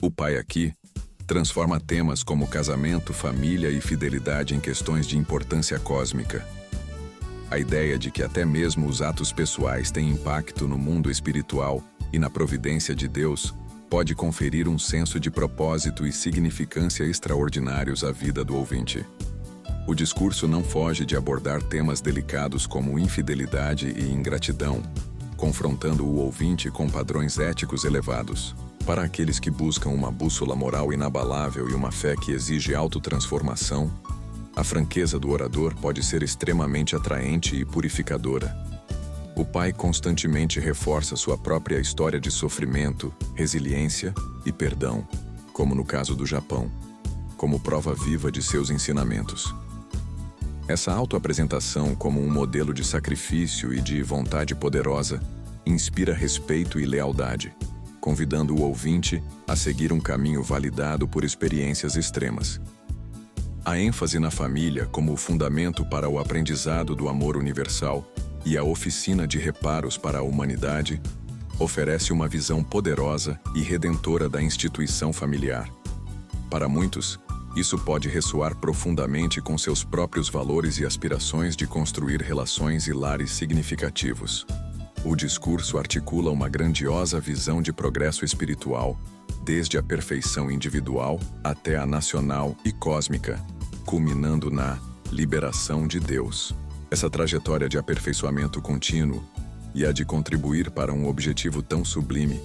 O pai aqui transforma temas como casamento, família e fidelidade em questões de importância cósmica. A ideia de que até mesmo os atos pessoais têm impacto no mundo espiritual e na providência de Deus pode conferir um senso de propósito e significância extraordinários à vida do ouvinte. O discurso não foge de abordar temas delicados como infidelidade e ingratidão, confrontando o ouvinte com padrões éticos elevados. Para aqueles que buscam uma bússola moral inabalável e uma fé que exige autotransformação, a franqueza do orador pode ser extremamente atraente e purificadora. O pai constantemente reforça sua própria história de sofrimento, resiliência e perdão, como no caso do Japão, como prova viva de seus ensinamentos. Essa autoapresentação como um modelo de sacrifício e de vontade poderosa inspira respeito e lealdade, convidando o ouvinte a seguir um caminho validado por experiências extremas. A ênfase na família como o fundamento para o aprendizado do amor universal e a oficina de reparos para a humanidade oferece uma visão poderosa e redentora da instituição familiar. Para muitos, isso pode ressoar profundamente com seus próprios valores e aspirações de construir relações e lares significativos. O discurso articula uma grandiosa visão de progresso espiritual, desde a perfeição individual até a nacional e cósmica, culminando na liberação de Deus. Essa trajetória de aperfeiçoamento contínuo e a de contribuir para um objetivo tão sublime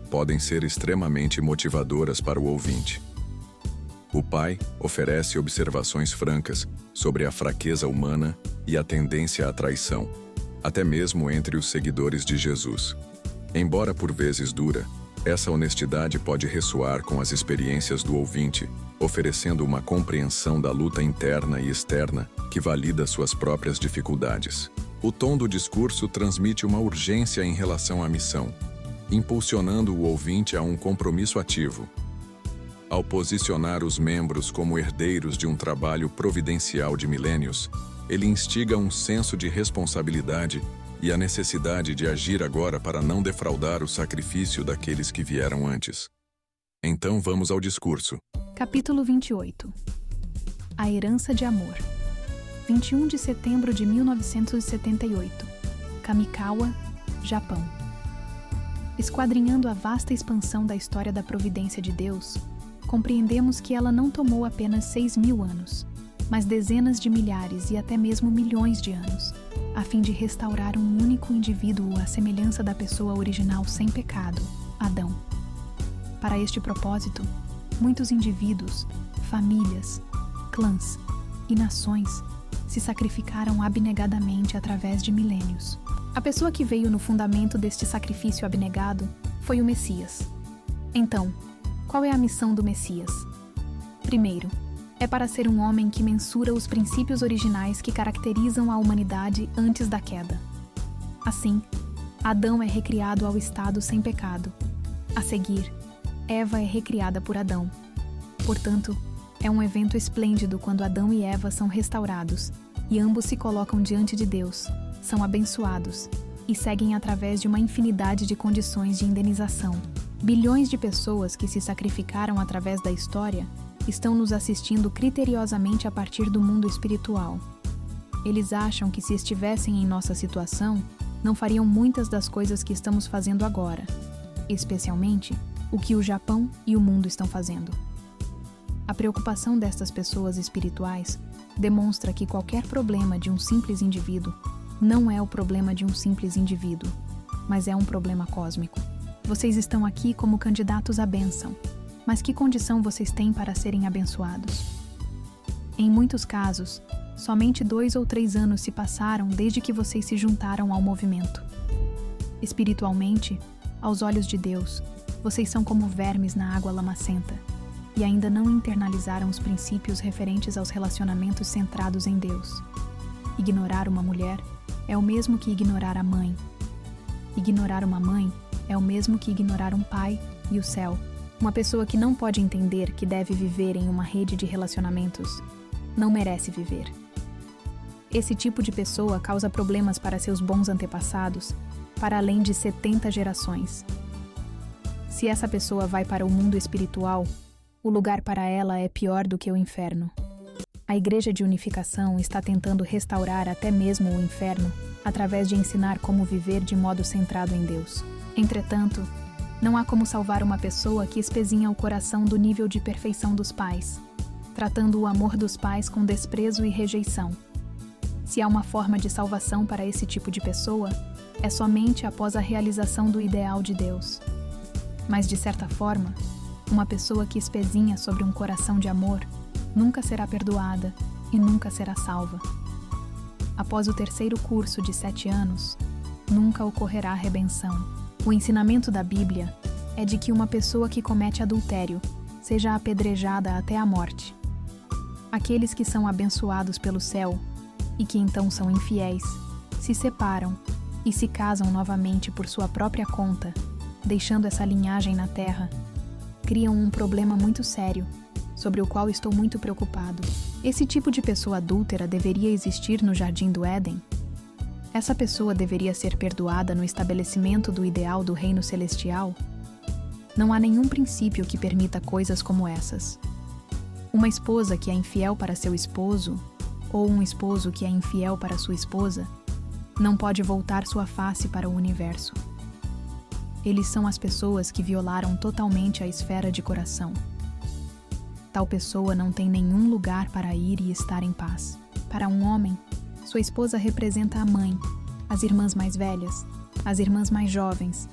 podem ser extremamente motivadoras para o ouvinte. O pai oferece observações francas sobre a fraqueza humana e a tendência à traição, até mesmo entre os seguidores de Jesus. Embora por vezes dura, essa honestidade pode ressoar com as experiências do ouvinte, oferecendo uma compreensão da luta interna e externa que valida suas próprias dificuldades. O tom do discurso transmite uma urgência em relação à missão, impulsionando o ouvinte a um compromisso ativo. Ao posicionar os membros como herdeiros de um trabalho providencial de milênios, ele instiga um senso de responsabilidade e a necessidade de agir agora para não defraudar o sacrifício daqueles que vieram antes. Então vamos ao discurso. Capítulo 28. A herança de amor. 21 de setembro de 1978. Kamikawa, Japão. Esquadrinhando a vasta expansão da história da providência de Deus, compreendemos que ela não tomou apenas 6.000 anos, mas dezenas de milhares e até mesmo milhões de anos, a fim de restaurar um único indivíduo à semelhança da pessoa original sem pecado, Adão. Para este propósito, muitos indivíduos, famílias, clãs e nações se sacrificaram abnegadamente através de milênios. A pessoa que veio no fundamento deste sacrifício abnegado foi o Messias. Então, qual é a missão do Messias? Primeiro, é para ser um homem que mensura os princípios originais que caracterizam a humanidade antes da queda. Assim, Adão é recriado ao estado sem pecado. A seguir, Eva é recriada por Adão. Portanto, é um evento esplêndido quando Adão e Eva são restaurados, e ambos se colocam diante de Deus, são abençoados, e seguem através de uma infinidade de condições de indenização. Bilhões de pessoas que se sacrificaram através da história estão nos assistindo criteriosamente a partir do mundo espiritual. Eles acham que se estivessem em nossa situação, não fariam muitas das coisas que estamos fazendo agora, especialmente o que o Japão e o mundo estão fazendo. A preocupação destas pessoas espirituais demonstra que qualquer problema de um simples indivíduo não é o problema de um simples indivíduo, mas é um problema cósmico. Vocês estão aqui como candidatos à bênção, mas que condição vocês têm para serem abençoados? Em muitos casos, somente 2 ou 3 anos se passaram desde que vocês se juntaram ao movimento. Espiritualmente, aos olhos de Deus, vocês são como vermes na água lamacenta e ainda não internalizaram os princípios referentes aos relacionamentos centrados em Deus. Ignorar uma mulher é o mesmo que ignorar a mãe. Ignorar uma mãe é o mesmo que ignorar um pai e o céu. Uma pessoa que não pode entender que deve viver em uma rede de relacionamentos não merece viver. Esse tipo de pessoa causa problemas para seus bons antepassados, para além de 70 gerações. Se essa pessoa vai para o mundo espiritual, o lugar para ela é pior do que o inferno. A Igreja de Unificação está tentando restaurar até mesmo o inferno através de ensinar como viver de modo centrado em Deus. Entretanto, não há como salvar uma pessoa que espezinha o coração do nível de perfeição dos pais, tratando o amor dos pais com desprezo e rejeição. Se há uma forma de salvação para esse tipo de pessoa, é somente após a realização do ideal de Deus. Mas, de certa forma, uma pessoa que espezinha sobre um coração de amor nunca será perdoada e nunca será salva. Após o terceiro curso de 7 anos, nunca ocorrerá redenção. O ensinamento da Bíblia é de que uma pessoa que comete adultério seja apedrejada até a morte. Aqueles que são abençoados pelo céu e que então são infiéis, se separam e se casam novamente por sua própria conta, deixando essa linhagem na terra, criam um problema muito sério, sobre o qual estou muito preocupado. Esse tipo de pessoa adúltera deveria existir no Jardim do Éden? Essa pessoa deveria ser perdoada no estabelecimento do ideal do reino celestial? Não há nenhum princípio que permita coisas como essas. Uma esposa que é infiel para seu esposo, ou um esposo que é infiel para sua esposa, não pode voltar sua face para o universo. Eles são as pessoas que violaram totalmente a esfera de coração. Tal pessoa não tem nenhum lugar para ir e estar em paz. Para um homem, sua esposa representa a mãe, as irmãs mais velhas, as irmãs mais jovens.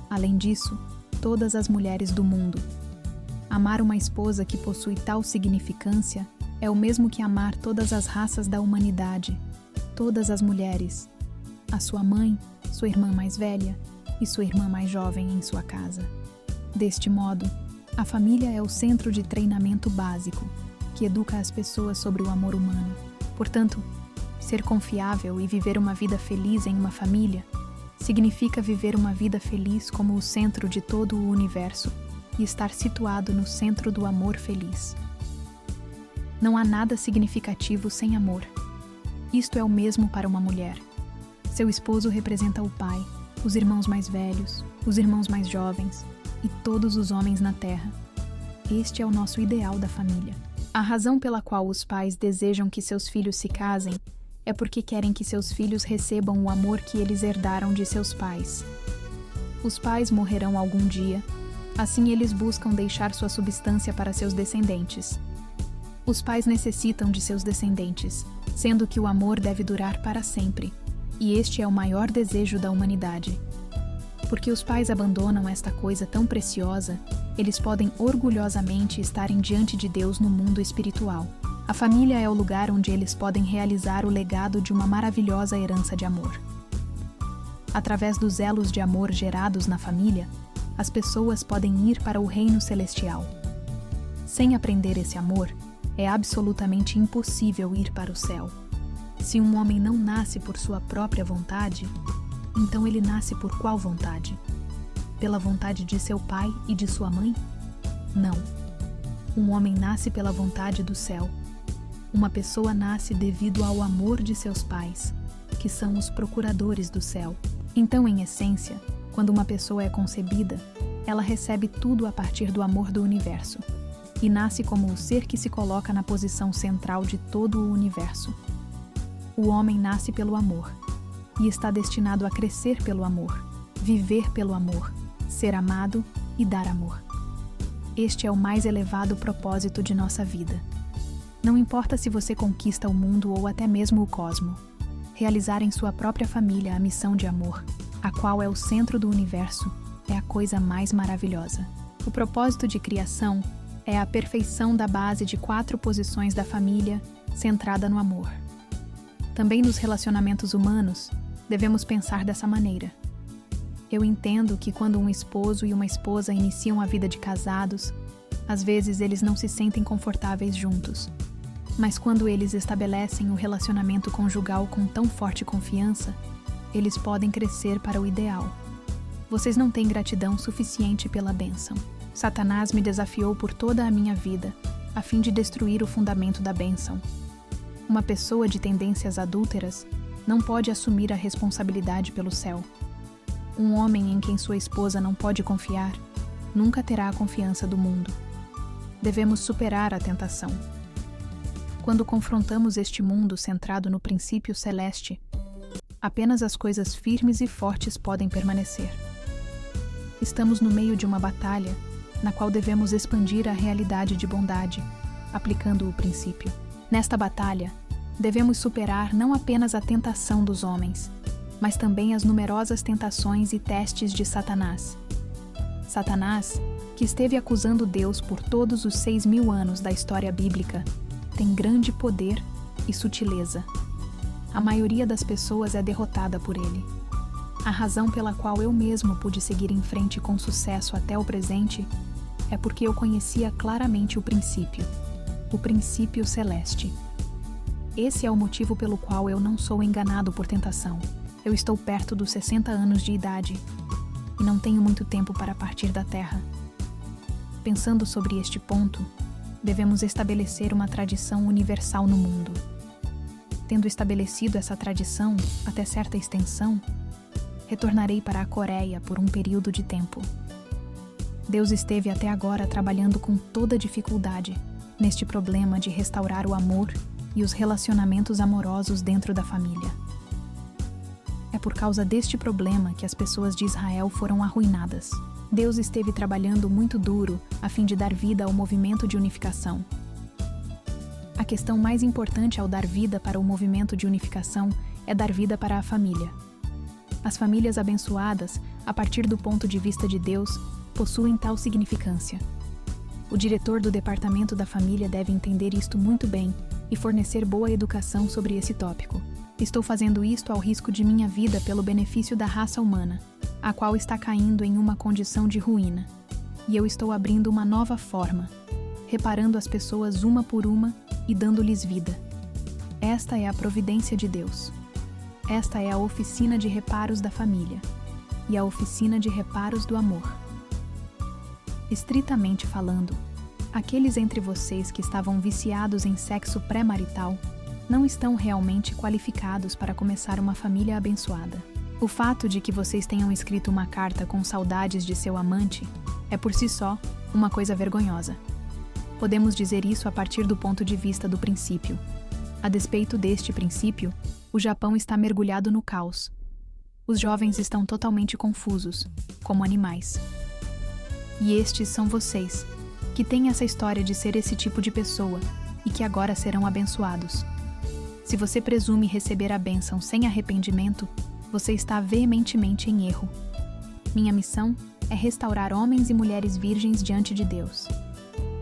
Além disso, todas as mulheres do mundo. Amar uma esposa que possui tal significância é o mesmo que amar todas as raças da humanidade, todas as mulheres, a sua mãe, sua irmã mais velha e sua irmã mais jovem em sua casa. Deste modo, a família é o centro de treinamento básico, que educa as pessoas sobre o amor humano. Portanto, ser confiável e viver uma vida feliz em uma família significa viver uma vida feliz como o centro de todo o universo e estar situado no centro do amor feliz. Não há nada significativo sem amor. Isto é o mesmo para uma mulher. Seu esposo representa o pai, os irmãos mais velhos, os irmãos mais jovens e todos os homens na terra. Este é o nosso ideal da família. A razão pela qual os pais desejam que seus filhos se casem é porque querem que seus filhos recebam o amor que eles herdaram de seus pais. Os pais morrerão algum dia, assim eles buscam deixar sua substância para seus descendentes. Os pais necessitam de seus descendentes, sendo que o amor deve durar para sempre, e este é o maior desejo da humanidade. Porque os pais abandonam esta coisa tão preciosa, eles podem orgulhosamente estarem diante de Deus no mundo espiritual. A família é o lugar onde eles podem realizar o legado de uma maravilhosa herança de amor. Através dos elos de amor gerados na família, as pessoas podem ir para o reino celestial. Sem aprender esse amor, é absolutamente impossível ir para o céu. Se um homem não nasce por sua própria vontade, então ele nasce por qual vontade? Pela vontade de seu pai e de sua mãe? Não. Um homem nasce pela vontade do céu. Uma pessoa nasce devido ao amor de seus pais, que são os procuradores do céu. Então, em essência, quando uma pessoa é concebida, ela recebe tudo a partir do amor do universo, e nasce como o ser que se coloca na posição central de todo o universo. O homem nasce pelo amor, e está destinado a crescer pelo amor, viver pelo amor, ser amado e dar amor. Este é o mais elevado propósito de nossa vida. Não importa se você conquista o mundo ou até mesmo o cosmo. Realizar em sua própria família a missão de amor, a qual é o centro do universo, é a coisa mais maravilhosa. O propósito de criação é a perfeição da base de 4 posições da família, centrada no amor. Também nos relacionamentos humanos, devemos pensar dessa maneira. Eu entendo que quando um esposo e uma esposa iniciam a vida de casados, às vezes eles não se sentem confortáveis juntos. Mas quando eles estabelecem o relacionamento conjugal com tão forte confiança, eles podem crescer para o ideal. Vocês não têm gratidão suficiente pela bênção. Satanás me desafiou por toda a minha vida, a fim de destruir o fundamento da bênção. Uma pessoa de tendências adúlteras não pode assumir a responsabilidade pelo céu. Um homem em quem sua esposa não pode confiar nunca terá a confiança do mundo. Devemos superar a tentação. Quando confrontamos este mundo centrado no princípio celeste, apenas as coisas firmes e fortes podem permanecer. Estamos no meio de uma batalha, na qual devemos expandir a realidade de bondade, aplicando o princípio. Nesta batalha, devemos superar não apenas a tentação dos homens, mas também as numerosas tentações e testes de Satanás. Satanás, que esteve acusando Deus por todos os 6.000 anos da história bíblica, tem grande poder e sutileza. A maioria das pessoas é derrotada por ele. A razão pela qual eu mesmo pude seguir em frente com sucesso até o presente é porque eu conhecia claramente o princípio celeste. Esse é o motivo pelo qual eu não sou enganado por tentação. Eu estou perto dos 60 anos de idade e não tenho muito tempo para partir da Terra. Pensando sobre este ponto, devemos estabelecer uma tradição universal no mundo. Tendo estabelecido essa tradição até certa extensão, retornarei para a Coreia por um período de tempo. Deus esteve até agora trabalhando com toda dificuldade neste problema de restaurar o amor e os relacionamentos amorosos dentro da família. É por causa deste problema que as pessoas de Israel foram arruinadas. Deus esteve trabalhando muito duro a fim de dar vida ao movimento de unificação. A questão mais importante ao dar vida para o movimento de unificação é dar vida para a família. As famílias abençoadas, a partir do ponto de vista de Deus, possuem tal significância. O diretor do departamento da família deve entender isto muito bem e fornecer boa educação sobre esse tópico. Estou fazendo isto ao risco de minha vida pelo benefício da raça humana, a qual está caindo em uma condição de ruína. E eu estou abrindo uma nova forma, reparando as pessoas uma por uma e dando-lhes vida. Esta é a providência de Deus. Esta é a oficina de reparos da família e a oficina de reparos do amor. Estritamente falando, aqueles entre vocês que estavam viciados em sexo pré-marital não estão realmente qualificados para começar uma família abençoada. O fato de que vocês tenham escrito uma carta com saudades de seu amante é por si só uma coisa vergonhosa. Podemos dizer isso a partir do ponto de vista do princípio. A despeito deste princípio, o Japão está mergulhado no caos. Os jovens estão totalmente confusos, como animais. E estes são vocês, que têm essa história de ser esse tipo de pessoa e que agora serão abençoados. Se você presume receber a bênção sem arrependimento, você está veementemente em erro. Minha missão é restaurar homens e mulheres virgens diante de Deus.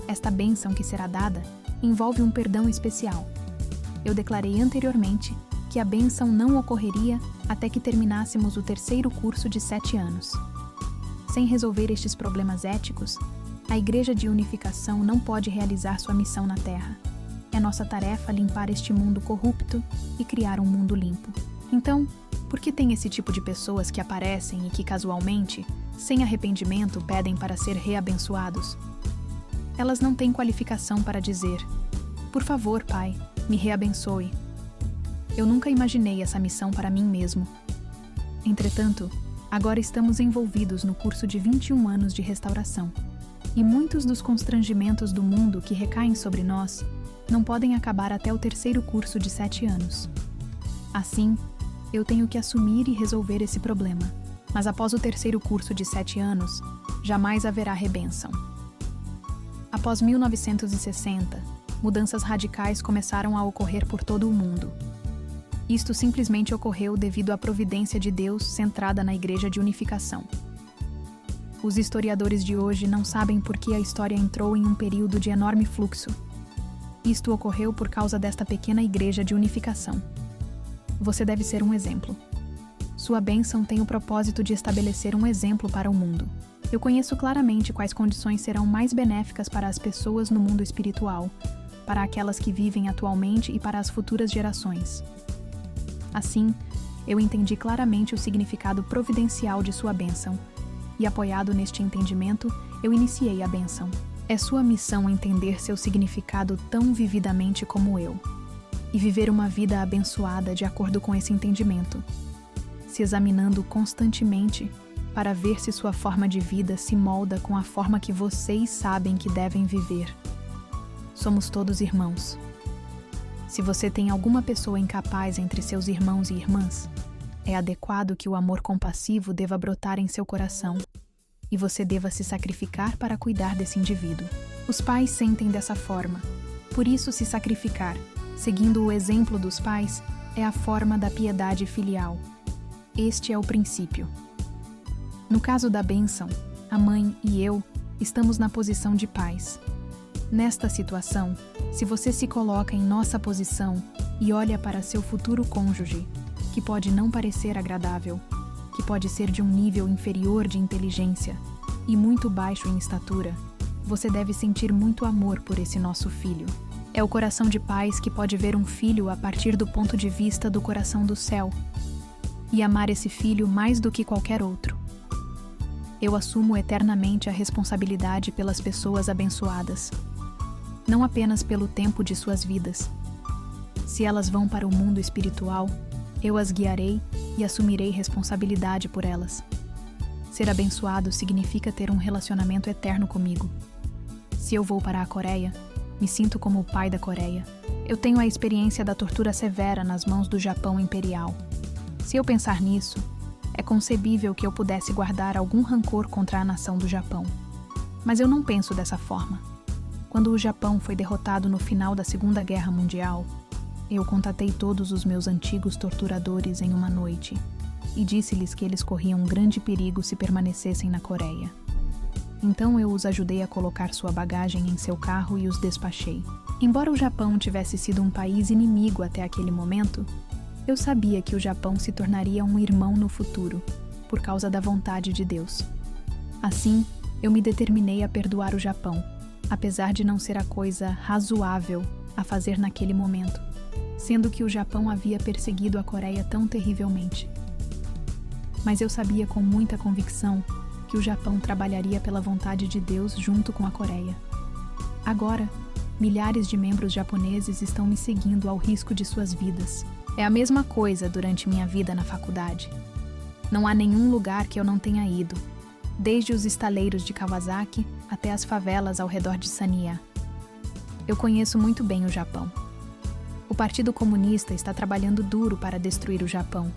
Esta bênção que será dada envolve um perdão especial. Eu declarei anteriormente que a bênção não ocorreria até que terminássemos o 3º curso de 7 anos. Sem resolver estes problemas éticos, a Igreja de Unificação não pode realizar sua missão na Terra. É nossa tarefa limpar este mundo corrupto e criar um mundo limpo. Então, por que tem esse tipo de pessoas que aparecem e que casualmente, sem arrependimento, pedem para ser reabençoados? Elas não têm qualificação para dizer: "Por favor, Pai, me reabençoe." Eu nunca imaginei essa missão para mim mesmo. Entretanto, agora estamos envolvidos no curso de 21 anos de restauração. E muitos dos constrangimentos do mundo que recaem sobre nós não podem acabar até o 3º curso de 7 anos. Assim, eu tenho que assumir e resolver esse problema. Mas após o 3º curso de 7 anos, jamais haverá rebênção. Após 1960, mudanças radicais começaram a ocorrer por todo o mundo. Isto simplesmente ocorreu devido à providência de Deus centrada na Igreja de Unificação. Os historiadores de hoje não sabem por que a história entrou em um período de enorme fluxo. Isto ocorreu por causa desta pequena Igreja de Unificação. Você deve ser um exemplo. Sua bênção tem o propósito de estabelecer um exemplo para o mundo. Eu conheço claramente quais condições serão mais benéficas para as pessoas no mundo espiritual, para aquelas que vivem atualmente e para as futuras gerações. Assim, eu entendi claramente o significado providencial de sua bênção, e apoiado neste entendimento, eu iniciei a bênção. É sua missão entender seu significado tão vividamente como eu, e viver uma vida abençoada de acordo com esse entendimento, se examinando constantemente para ver se sua forma de vida se molda com a forma que vocês sabem que devem viver. Somos todos irmãos. Se você tem alguma pessoa incapaz entre seus irmãos e irmãs, é adequado que o amor compassivo deva brotar em seu coração e você deva se sacrificar para cuidar desse indivíduo. Os pais sentem dessa forma, por isso se sacrificar, seguindo o exemplo dos pais, é a forma da piedade filial. Este é o princípio. No caso da bênção, a mãe e eu estamos na posição de pais. Nesta situação, se você se coloca em nossa posição e olha para seu futuro cônjuge, que pode não parecer agradável, que pode ser de um nível inferior de inteligência e muito baixo em estatura, você deve sentir muito amor por esse nosso filho. É o coração de pais que pode ver um filho a partir do ponto de vista do coração do céu e amar esse filho mais do que qualquer outro. Eu assumo eternamente a responsabilidade pelas pessoas abençoadas, não apenas pelo tempo de suas vidas. Se elas vão para o mundo espiritual, eu as guiarei e assumirei responsabilidade por elas. Ser abençoado significa ter um relacionamento eterno comigo. Se eu vou para a Coreia, me sinto como o pai da Coreia. Eu tenho a experiência da tortura severa nas mãos do Japão imperial. Se eu pensar nisso, é concebível que eu pudesse guardar algum rancor contra a nação do Japão. Mas eu não penso dessa forma. Quando o Japão foi derrotado no final da Segunda Guerra Mundial, eu contatei todos os meus antigos torturadores em uma noite e disse-lhes que eles corriam um grande perigo se permanecessem na Coreia. Então eu os ajudei a colocar sua bagagem em seu carro e os despachei. Embora o Japão tivesse sido um país inimigo até aquele momento, eu sabia que o Japão se tornaria um irmão no futuro, por causa da vontade de Deus. Assim, eu me determinei a perdoar o Japão, apesar de não ser a coisa razoável a fazer naquele momento, sendo que o Japão havia perseguido a Coreia tão terrivelmente. Mas eu sabia com muita convicção que o Japão trabalharia pela vontade de Deus junto com a Coreia. Agora, milhares de membros japoneses estão me seguindo ao risco de suas vidas. É a mesma coisa durante minha vida na faculdade. Não há nenhum lugar que eu não tenha ido, desde os estaleiros de Kawasaki até as favelas ao redor de Sanya. Eu conheço muito bem o Japão. O Partido Comunista está trabalhando duro para destruir o Japão,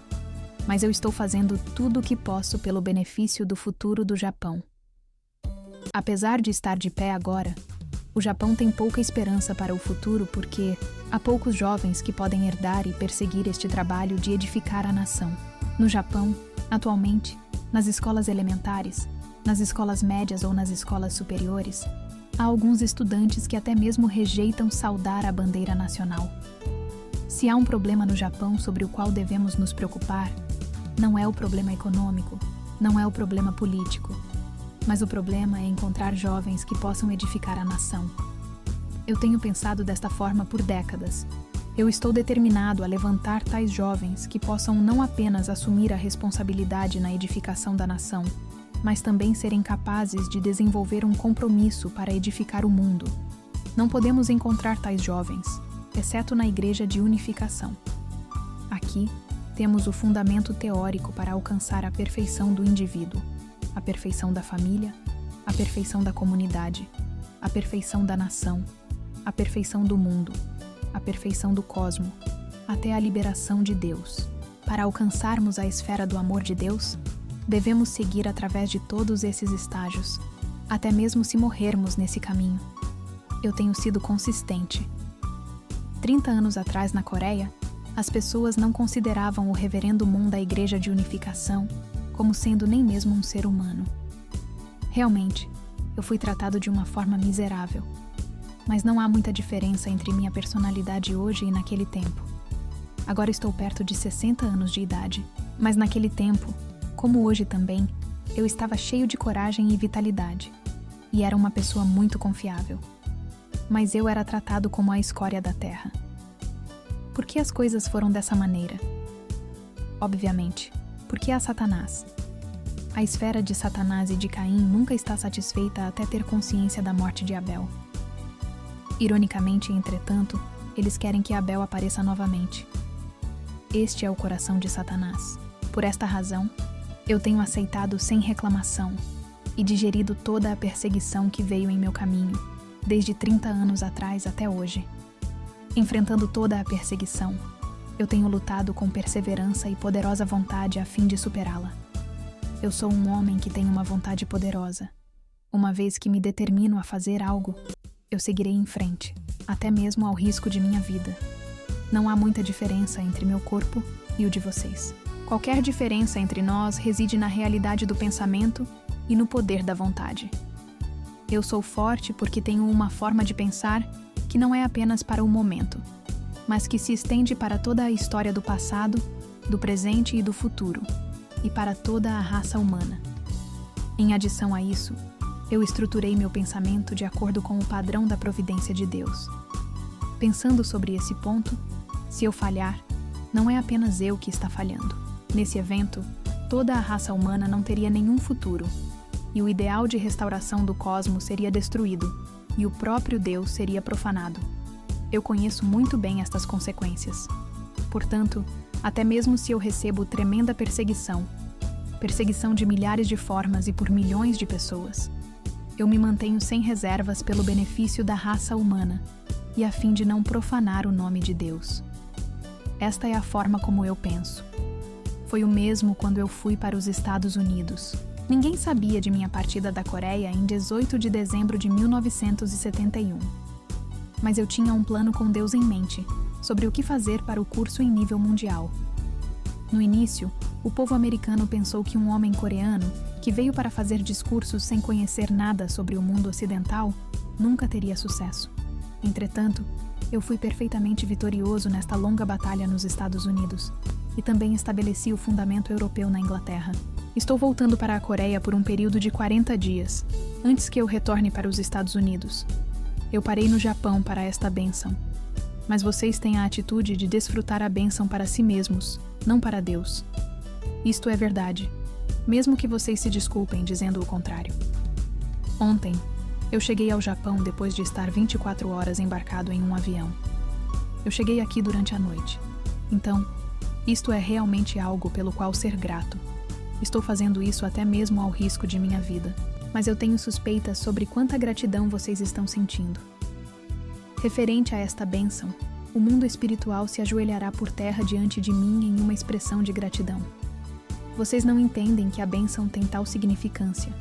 mas eu estou fazendo tudo o que posso pelo benefício do futuro do Japão. Apesar de estar de pé agora, o Japão tem pouca esperança para o futuro porque há poucos jovens que podem herdar e perseguir este trabalho de edificar a nação. No Japão, atualmente, nas escolas elementares, nas escolas médias ou nas escolas superiores, há alguns estudantes que até mesmo rejeitam saudar a bandeira nacional. Se há um problema no Japão sobre o qual devemos nos preocupar, não é o problema econômico, não é o problema político, mas o problema é encontrar jovens que possam edificar a nação. Eu tenho pensado desta forma por décadas. Eu estou determinado a levantar tais jovens que possam não apenas assumir a responsabilidade na edificação da nação, mas também serem capazes de desenvolver um compromisso para edificar o mundo. Não podemos encontrar tais jovens, exceto na Igreja de Unificação. Aqui, temos o fundamento teórico para alcançar a perfeição do indivíduo, a perfeição da família, a perfeição da comunidade, a perfeição da nação, a perfeição do mundo, a perfeição do cosmo, até a liberação de Deus. Para alcançarmos a esfera do amor de Deus, devemos seguir através de todos esses estágios, até mesmo se morrermos nesse caminho. Eu tenho sido consistente. 30 anos atrás, na Coreia, as pessoas não consideravam o reverendo Moon da Igreja de Unificação como sendo nem mesmo um ser humano. Realmente, eu fui tratado de uma forma miserável. Mas não há muita diferença entre minha personalidade hoje e naquele tempo. Agora estou perto de 60 anos de idade, mas naquele tempo, como hoje também, eu estava cheio de coragem e vitalidade, e era uma pessoa muito confiável. Mas eu era tratado como a escória da terra. Por que as coisas foram dessa maneira? Obviamente, porque há Satanás. A esfera de Satanás e de Caim nunca está satisfeita até ter consciência da morte de Abel. Ironicamente, entretanto, eles querem que Abel apareça novamente. Este é o coração de Satanás. Por esta razão, Eu tenho aceitado sem reclamação e digerido toda a perseguição que veio em meu caminho, desde 30 anos atrás até hoje. Enfrentando toda a perseguição, eu tenho lutado com perseverança e poderosa vontade a fim de superá-la. Eu sou um homem que tem uma vontade poderosa. Uma vez que me determino a fazer algo, eu seguirei em frente, até mesmo ao risco de minha vida. Não há muita diferença entre meu corpo e o de vocês. Qualquer diferença entre nós reside na realidade do pensamento e no poder da vontade. Eu sou forte porque tenho uma forma de pensar que não é apenas para o momento, mas que se estende para toda a história do passado, do presente e do futuro, e para toda a raça humana. Em adição a isso, eu estruturei meu pensamento de acordo com o padrão da providência de Deus. Pensando sobre esse ponto, se eu falhar, não é apenas eu que está falhando. Nesse evento, toda a raça humana não teria nenhum futuro, e o ideal de restauração do cosmos seria destruído, e o próprio Deus seria profanado. Eu conheço muito bem estas consequências. Portanto, até mesmo se eu recebo tremenda perseguição de milhares de formas e por milhões de pessoas, eu me mantenho sem reservas pelo benefício da raça humana e a fim de não profanar o nome de Deus. Esta é a forma como eu penso. Foi o mesmo quando eu fui para os Estados Unidos. Ninguém sabia de minha partida da Coreia em 18 de dezembro de 1971. Mas eu tinha um plano com Deus em mente sobre o que fazer para o curso em nível mundial. No início, o povo americano pensou que um homem coreano, que veio para fazer discursos sem conhecer nada sobre o mundo ocidental, nunca teria sucesso. Entretanto, eu fui perfeitamente vitorioso nesta longa batalha nos Estados Unidos e também estabeleci o fundamento europeu na Inglaterra. Estou voltando para a Coreia por um período de 40 dias, antes que eu retorne para os Estados Unidos. Eu parei no Japão para esta bênção. Mas vocês têm a atitude de desfrutar a bênção para si mesmos, não para Deus. Isto é verdade, mesmo que vocês se desculpem dizendo o contrário. Ontem, eu cheguei ao Japão depois de estar 24 horas embarcado em um avião. Eu cheguei aqui durante a noite. Então, isto é realmente algo pelo qual ser grato. Estou fazendo isso até mesmo ao risco de minha vida, mas eu tenho suspeitas sobre quanta gratidão vocês estão sentindo. Referente a esta bênção, o mundo espiritual se ajoelhará por terra diante de mim em uma expressão de gratidão. Vocês não entendem que a bênção tem tal significância,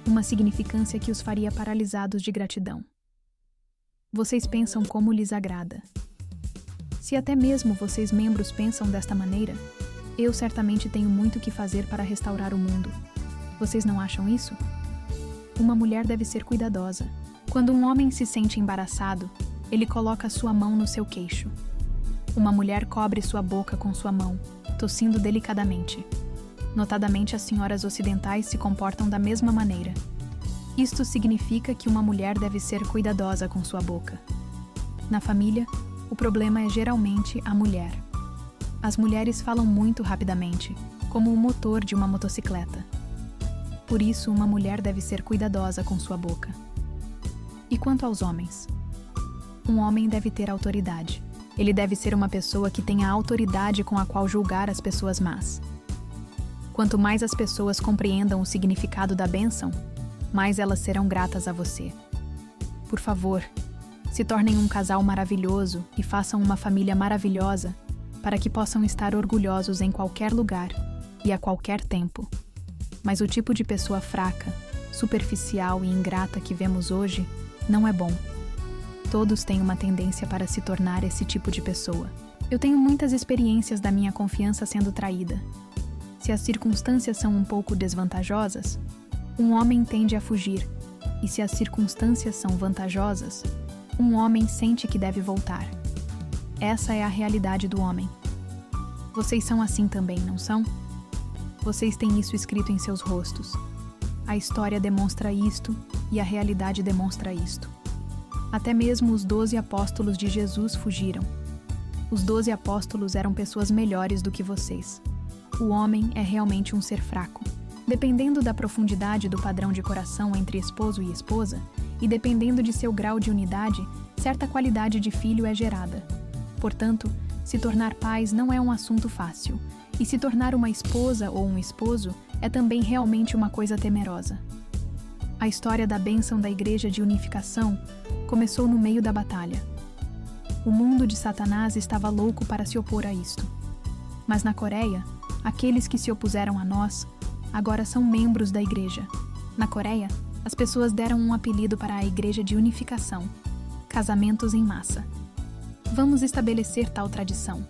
uma significância que os faria paralisados de gratidão. Vocês pensam como lhes agrada. Se até mesmo vocês membros pensam desta maneira, eu certamente tenho muito que fazer para restaurar o mundo. Vocês não acham isso? Uma mulher deve ser cuidadosa. Quando um homem se sente embaraçado, ele coloca sua mão no seu queixo. Uma mulher cobre sua boca com sua mão, tossindo delicadamente. Notadamente, as senhoras ocidentais se comportam da mesma maneira. Isto significa que uma mulher deve ser cuidadosa com sua boca. Na família, o problema é geralmente a mulher. As mulheres falam muito rapidamente, como o motor de uma motocicleta. Por isso, uma mulher deve ser cuidadosa com sua boca. E quanto aos homens? Um homem deve ter autoridade. Ele deve ser uma pessoa que tenha autoridade com a qual julgar as pessoas más. Quanto mais as pessoas compreendam o significado da bênção, mais elas serão gratas a você. Por favor, se tornem um casal maravilhoso e façam uma família maravilhosa para que possam estar orgulhosos em qualquer lugar e a qualquer tempo. Mas o tipo de pessoa fraca, superficial e ingrata que vemos hoje não é bom. Todos têm uma tendência para se tornar esse tipo de pessoa. Eu tenho muitas experiências da minha confiança sendo traída. Se as circunstâncias são um pouco desvantajosas, um homem tende a fugir, e se as circunstâncias são vantajosas, um homem sente que deve voltar. Essa é a realidade do homem. Vocês são assim também, não são? Vocês têm isso escrito em seus rostos. A história demonstra isto e a realidade demonstra isto. Até mesmo os 12 apóstolos de Jesus fugiram. Os 12 apóstolos eram pessoas melhores do que vocês. O homem é realmente um ser fraco. Dependendo da profundidade do padrão de coração entre esposo e esposa, e dependendo de seu grau de unidade, certa qualidade de filho é gerada. Portanto, se tornar pais não é um assunto fácil, e se tornar uma esposa ou um esposo é também realmente uma coisa temerosa. A história da bênção da Igreja de Unificação começou no meio da batalha. O mundo de Satanás estava louco para se opor a isto. Mas na Coreia, aqueles que se opuseram a nós agora são membros da Igreja. Na Coreia, as pessoas deram um apelido para a Igreja de Unificação: casamentos em massa. Vamos estabelecer tal tradição.